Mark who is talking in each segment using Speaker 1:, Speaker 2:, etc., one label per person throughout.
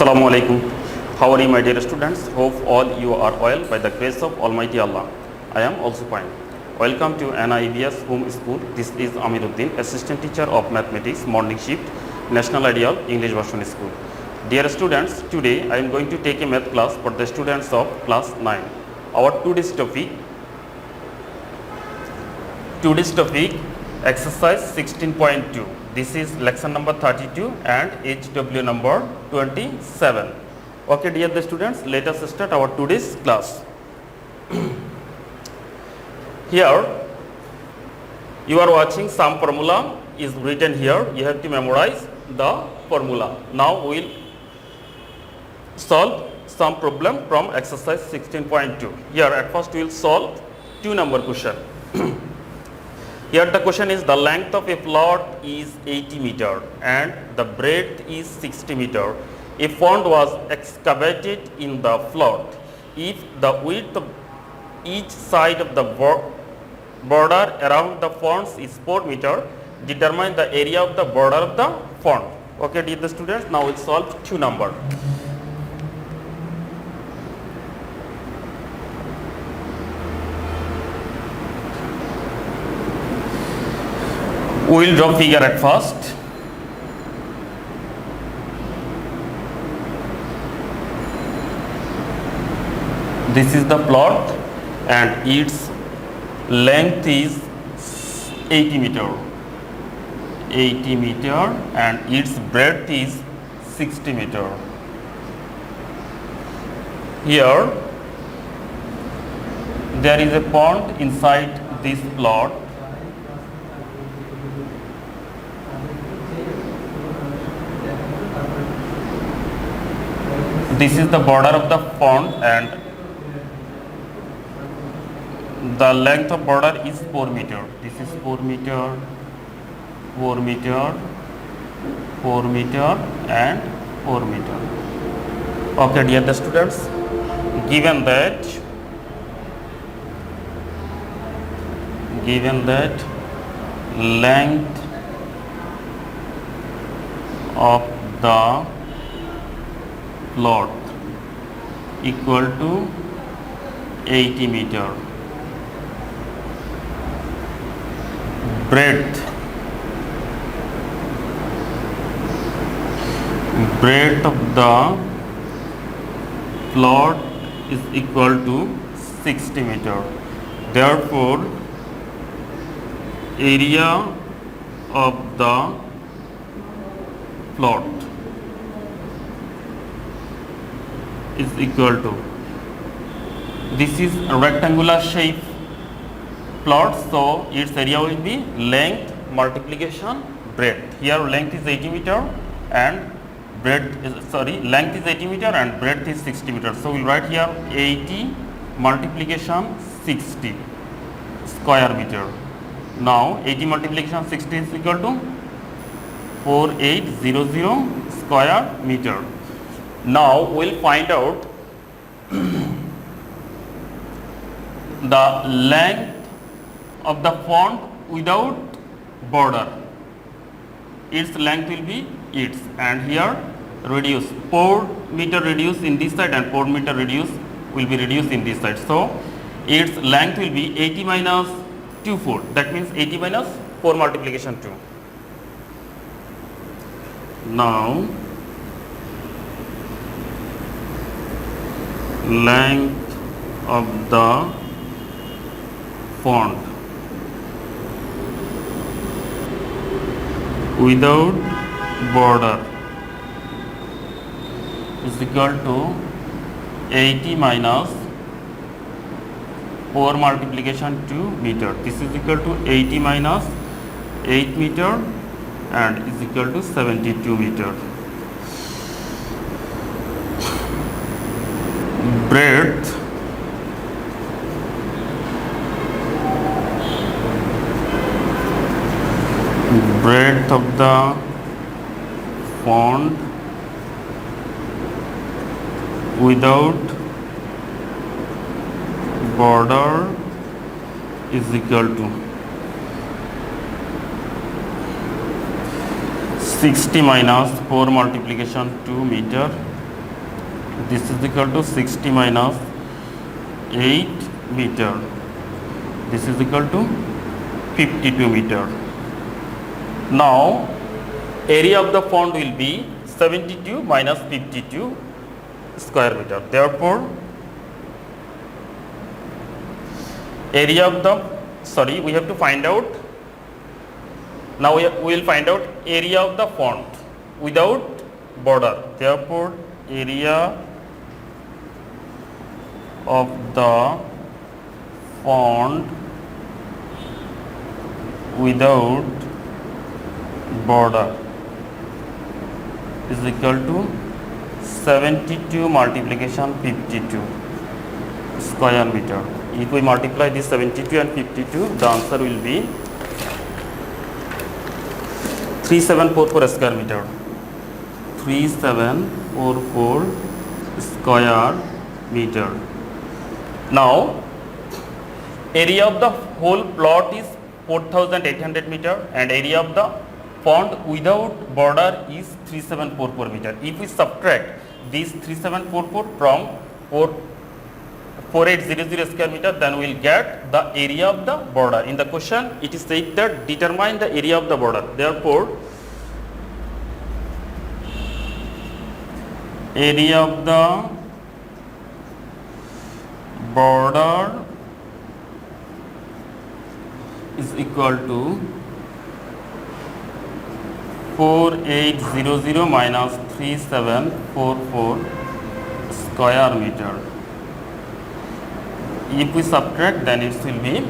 Speaker 1: Assalamu alaikum. How are you, my dear students? Hope all you are well by the grace of Almighty Allah. I am also fine. Welcome to NIBS Home School. This is Amiruddin, Assistant Teacher of Mathematics, Morning Shift, National Ideal English Version School. Dear students, today I am going to take a math class for the students of class 9. Our today's topic exercise 16.2. This is lesson number 32 and HW number 27. Okay, dear the students, let us start our today's class. Here you are watching some formula is written here. You have to memorize the formula. Now we will solve some problem from exercise 16.2. Here at first we will solve 2 number question. Here the question is, the length of a plot is 80 meter and the breadth is 60 meter. A pond was excavated in the plot. If the width of each side of the border around the pond is 4 meter, determine the area of the border of the pond. Okay, dear the students, now we'll solve 2 number. We will draw figure at first. This is the plot and its length is 80 meter. 80 meter and its breadth is 60 meter. Here there is a pond inside this plot. This is the border of the pond and the length of border is 4 meter. This is 4 meter, 4 meter, 4 meter and 4 meter. Okay, dear the students, given that length of the plot equal to 80 meter, breadth of the plot is equal to 60 meter. Therefore, area of the plot is equal to, this is a rectangular shape plot, so its area will be length multiplication breadth. Here length is 80 meter and length is 80 meter and breadth is 60 meter. So we will write here 80 multiplication 60 square meter. Now 80 multiplication 60 is equal to 4800 square meter. Now we will find out the length of the pond without border. Its length will be its, and here reduce 4 meter reduce in this side and 4 meter reduce will be reduced in this side. So its length will be 80 minus 2 4. That means 80 minus 4 multiplication 2. Now length of the pond without border is equal to 80 minus 4 multiplication 2 meter. This is equal to 80 minus 8 meter and is equal to 72 meter. Breadth of the pond without border is equal to 60 minus 4 multiplication 2 meter This is equal to 60 minus 8 meter. This is equal to 52 meter. Now area of the pond will be 72 minus 52 square meter. Therefore area of the, we have to find out, now we will find out area of the pond without border. Therefore area of the pond without border is equal to 72 multiplication 52 square meter. If we multiply this 72 and 52, the answer will be 3744 square meter. 3744 square meter. Now area of the whole plot is 4800 meter and area of the pond without border is 3744 meter. If we subtract this 3744 from 4800 square meter, then we will get the area of the border. In the question it is said that determine the area of the border. Therefore area of the border is equal to 4800 minus 3744 square meter. If we subtract, then it will be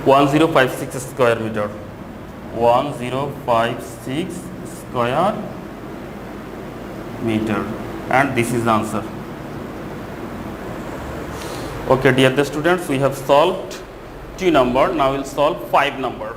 Speaker 1: 1056 square meter. 1056 square meter, and this is the answer. Okay, dear the students, we have solved 2 number. Now we will solve 5 number.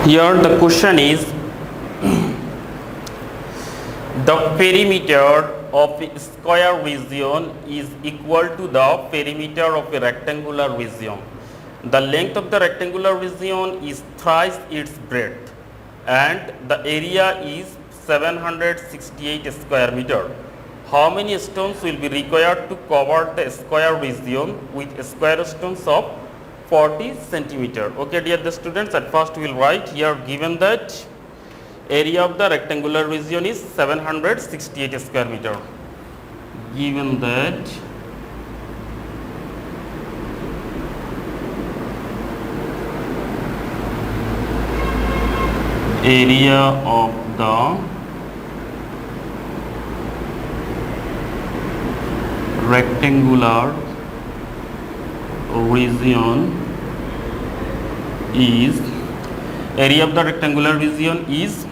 Speaker 1: Here the question is the perimeter of a square region is equal to the perimeter of a rectangular region. The length of the rectangular region is thrice its breadth and the area is 768 square meter. How many stones will be required to cover the square region with square stones of 40 centimeter? Okay, dear the students, at first we will write here given that area of the rectangular region is 768 square meter. Given that area of the rectangular region is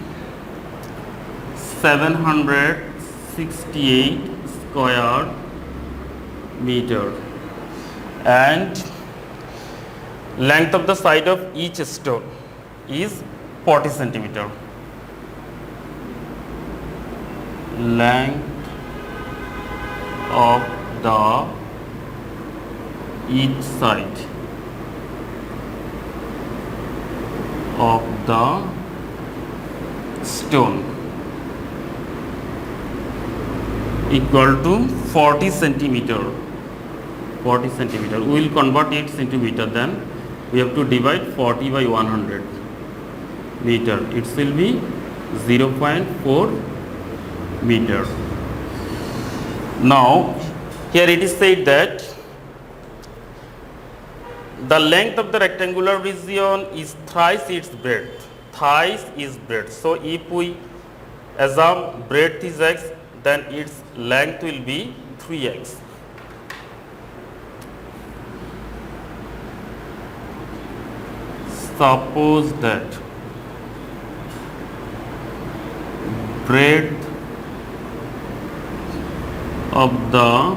Speaker 1: 768 square meter and length of the side of each stone is 40 centimeter. Length of the each side of the stone equal to 40 centimeter. 40 centimeter. We will convert it into meter. Then we have to divide 40 by 100 meter. It will be 0.4 meter. Now here it is said that the length of the rectangular region is thrice its breadth. Thrice is breadth. So if we assume breadth is x, then its length will be 3x. Suppose that breadth of the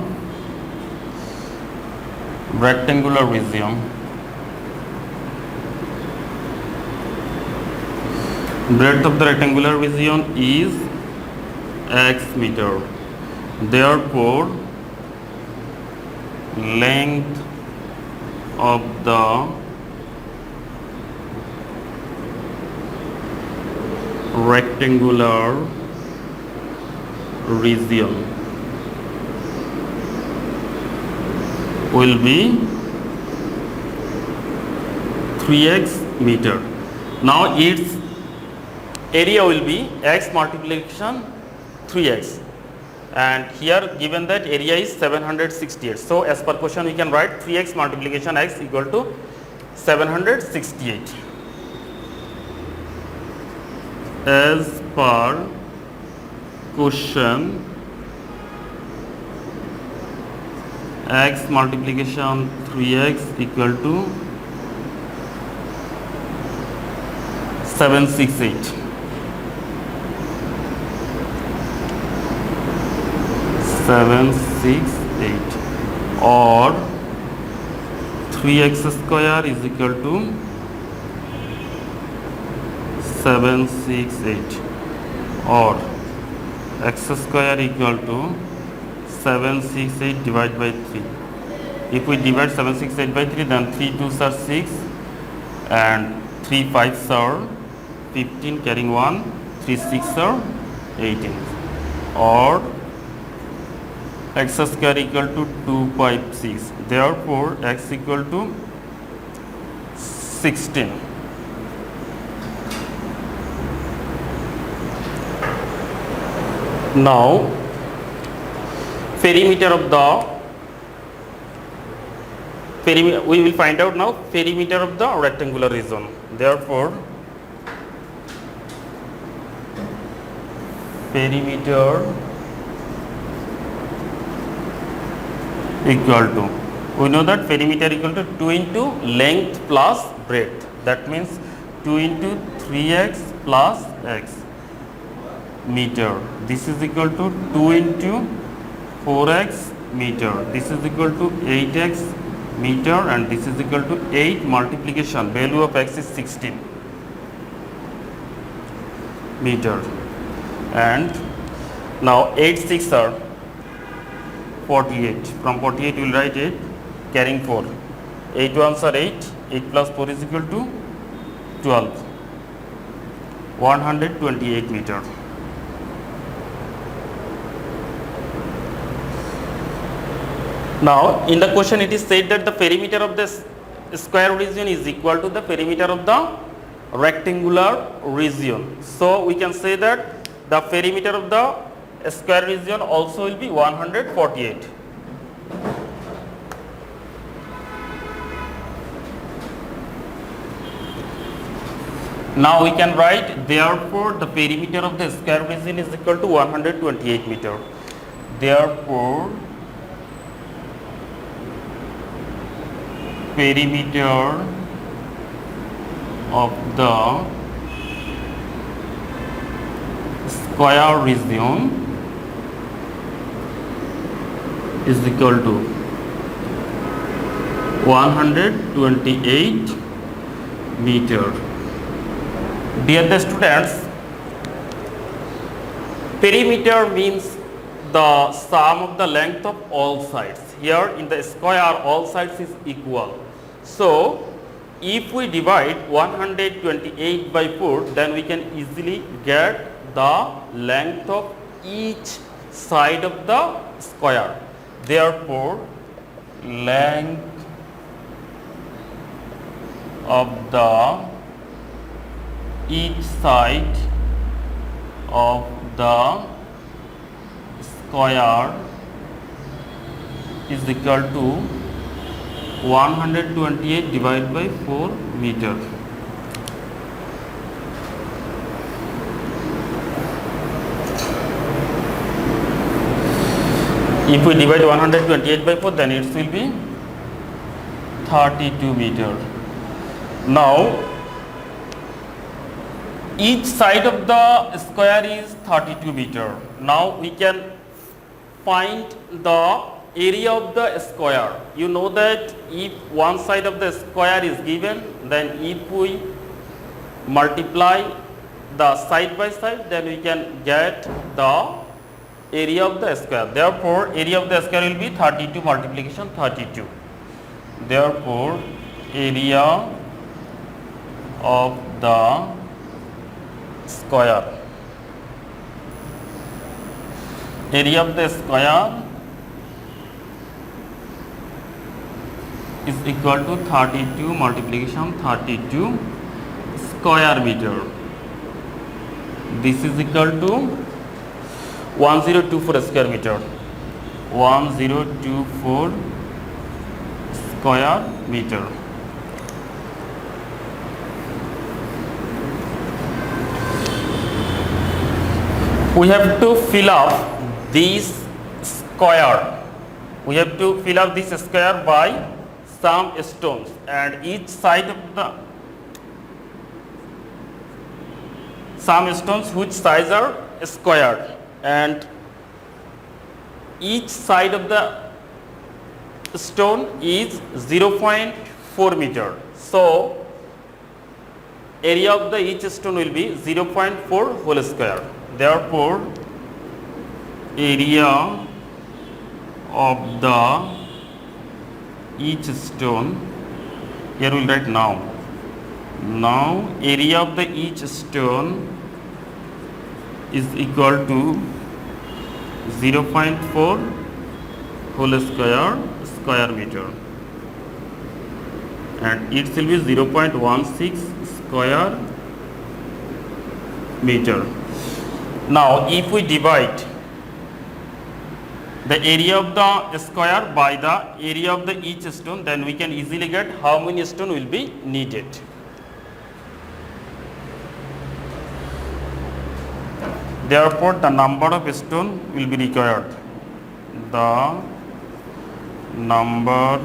Speaker 1: rectangular region. Breadth of the rectangular region is x meter. Therefore, length of the rectangular region will be 3x meter. Now its area will be x multiplication 3x, and here given that area is 768. So as per question we can write 3x multiplication x equal to 768. As per question, x multiplication 3x equal to 768. 768 or 3x square is equal to 768 or x square equal to 768 divided by 3. If we divide 768 by 3, then 3 2s are 6 and 3 5s are 15, carrying 1, 3 6 are 18, or x square equal to 256. Therefore, x equal to 16. Now, perimeter of the we will find out now perimeter of the rectangular region. Therefore, perimeter equal to, we know that perimeter equal to 2 into length plus breadth. That means 2 into 3x plus x meter. This is equal to 2 into 4x meter. This is equal to 8x meter, and this is equal to 8 multiplication. Value of x is 16 meter. And now 8 6 are 48. From 48 we will write 8, carrying 4. 8 1s are 8. 8 plus 4 is equal to 12. 128 meter. Now in the question it is said that the perimeter of the square region is equal to the perimeter of the rectangular region. So we can say that the perimeter of the square region also will be 148. Now we can write, therefore the perimeter of the square region is equal to 128 meter. Therefore perimeter of the square region is equal to 128 meter. Dear students, perimeter means the sum of the length of all sides. Here in the square all sides is equal. So if we divide 128 by 4, then we can easily get the length of each side of the square. Therefore, length of the each side of the square is equal to 128 divided by 4 meter. If we divide 128 by 4, then it will be 32 meter. Now each side of the square is 32 meter. Now we can find the area of the square. You know that if one side of the square is given, then if we multiply the side by side, then we can get the area of the square. Therefore, area of the square will be 32 multiplication 32. Therefore, area of the square. Area of the square is equal to 32 multiplication 32 square meter. This is equal to 1024 square meter. 1024 square meter. We have to fill up this square. We have to fill up this square by some stones, and each side of the some stones which size are squared, and each side of the stone is 0.4 meter. So area of the each stone will be 0.4 whole square. Therefore, area of the each stone, here we will write now. Now area of the each stone is equal to 0.4 whole square meter, and it will be 0.16 square meter. Now if we divide the area of the square by the area of the each stone, then we can easily get how many stone will be needed. Therefore, the number of stone will be required. The number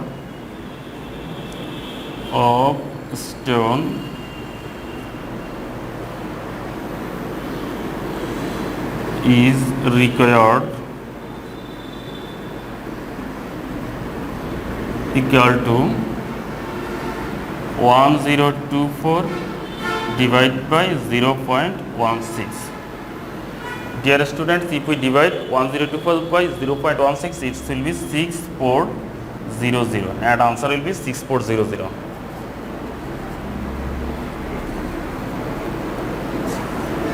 Speaker 1: of stone is required equal to 1024 divided by 0.16. Dear students, if we divide 1024 by 0.16, it will be 6400, and answer will be 6400.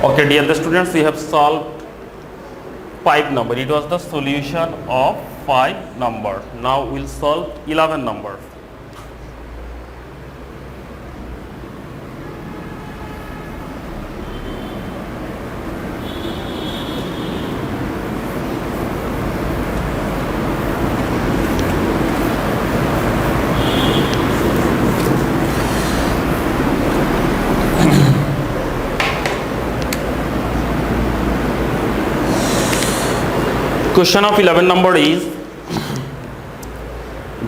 Speaker 1: Okay, dear students, we have solved 5 number. It was the solution of 5 number. Now we will solve 11 number. Question of 11 number is,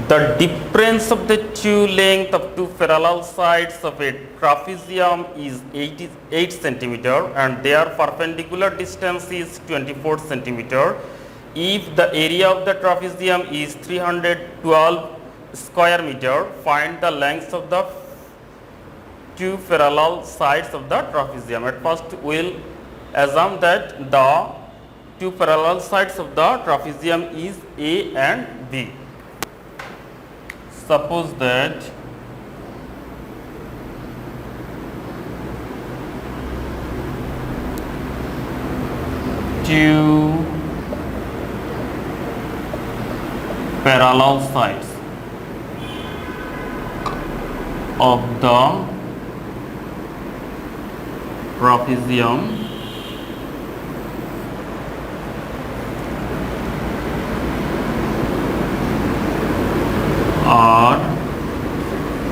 Speaker 1: the difference of the two length of two parallel sides of a trapezium is 88 centimeter and their perpendicular distance is 24 centimeter. If the area of the trapezium is 312 square meter, find the length of the two parallel sides of the trapezium. At first we will assume that the two parallel sides of the trapezium is A and B. Suppose that two parallel sides of the trapezium are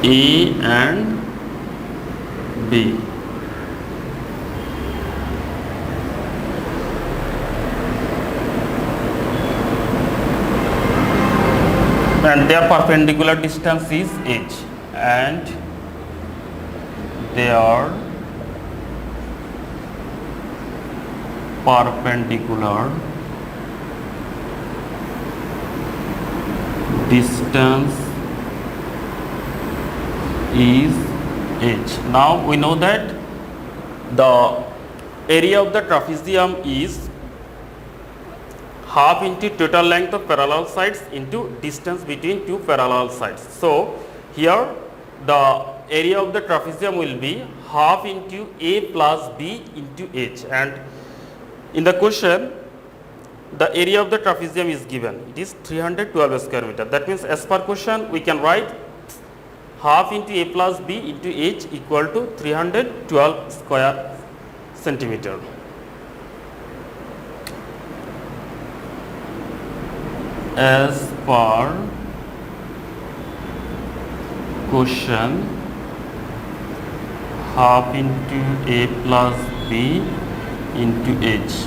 Speaker 1: A and B. And their perpendicular distance is h, and their perpendicular distance is h. Now we know that the area of the trapezium is half into total length of parallel sides into distance between two parallel sides. So here the area of the trapezium will be half into a plus b into h, and in the question the area of the trapezium is given, it is 312 square meter. That means as per question we can write half into a plus b into h equal to 312 square centimeter. As per question, half into a plus b into h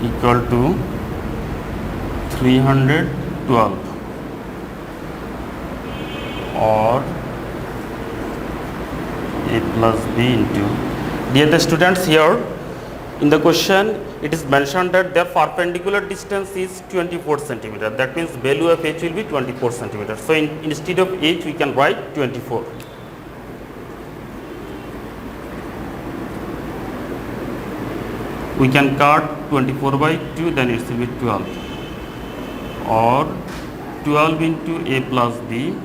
Speaker 1: equal to 312, or a plus b into. Dear the students, here in the question it is mentioned that their perpendicular distance is 24 centimeter. That means value of h will be 24 centimeter. So instead of h we can write 24. We can cut 24 by 2, then it will be 12, or 12 into a plus b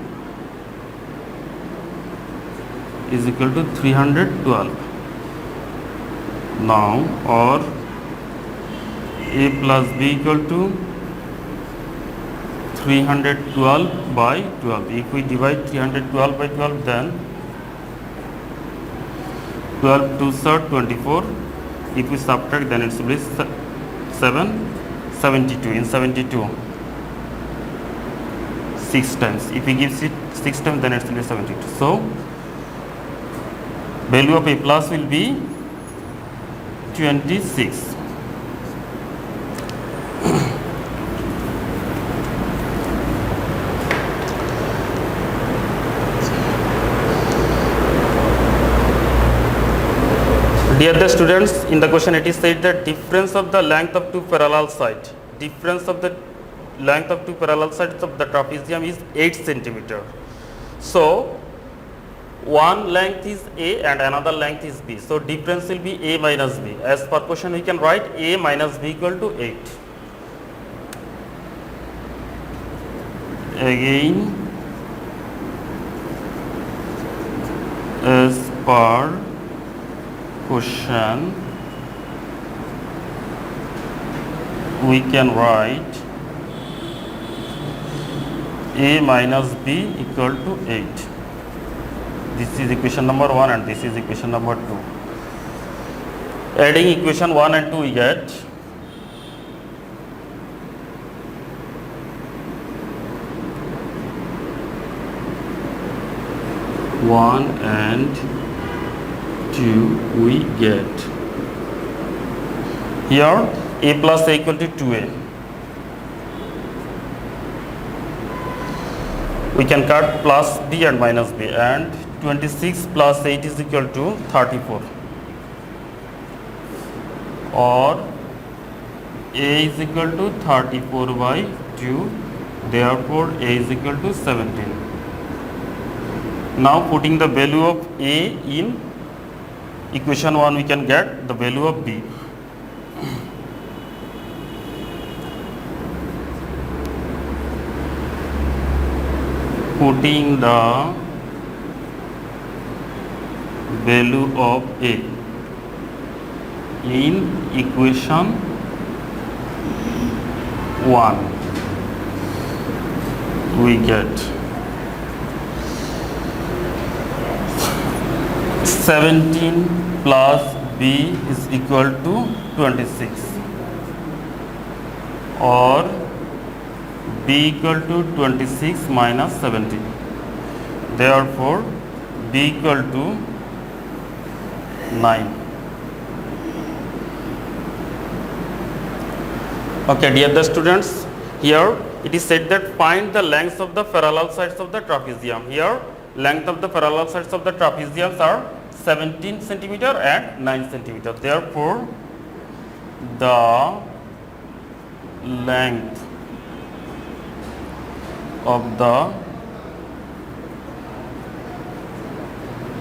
Speaker 1: is equal to 312. Now, or a plus b equal to 312 by 12. If we divide 312 by 12, then 12 2s are 24. If we subtract, then it will be 72. In 72, 6 times. If we give it 6 times, then it will be 72. So value of a plus will be 26. Dear the students, in the question it is said that difference of the length of two parallel sides. Difference of the length of two parallel sides of the trapezium is 8 centimeter. So one length is A and another length is B. So difference will be A minus B. As per question we can write A minus B equal to 8. Again, as per question we can write A minus B equal to 8. This is equation number 1 and this is equation number 2. Adding equation 1 and 2 we get 1 and 2 we get. Here a plus a equal to 2a. We can cut plus b and minus b, and 26 plus 8 is equal to 34, or a is equal to 34 by 2, therefore a is equal to 17. Now putting the value of a in equation 1 we can get the value of b. Putting the value of a in equation 1 we get 17 plus b is equal to 26, or b equal to 26 minus 17. Therefore b equal to 9. Okay, dear the students, here it is said that find the lengths of the parallel sides of the trapezium. Here length of the parallel sides of the trapeziums are 17 centimeter and 9 centimeter. Therefore the length of the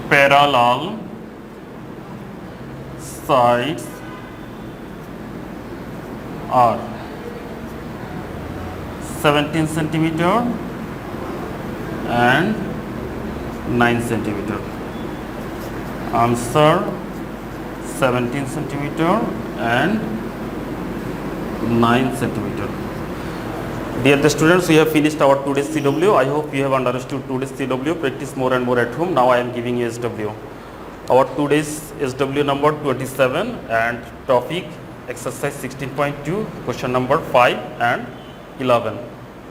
Speaker 1: parallel sides are 17 centimeter and 9 centimeter. Answer 17 centimeter and 9 centimeter. Dear the students, we have finished our today's CW. I hope you have understood today's CW. Practice more and more at home. Now I am giving you SW. Our today's SW number 27 and topic exercise 16.2, question number 5 and 11.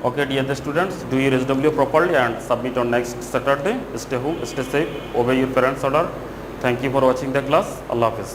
Speaker 1: Okay, dear the students, do your SW properly and submit on next Saturday. Stay home, stay safe, obey your parents' order. Thank you for watching the class. Allah Hafiz.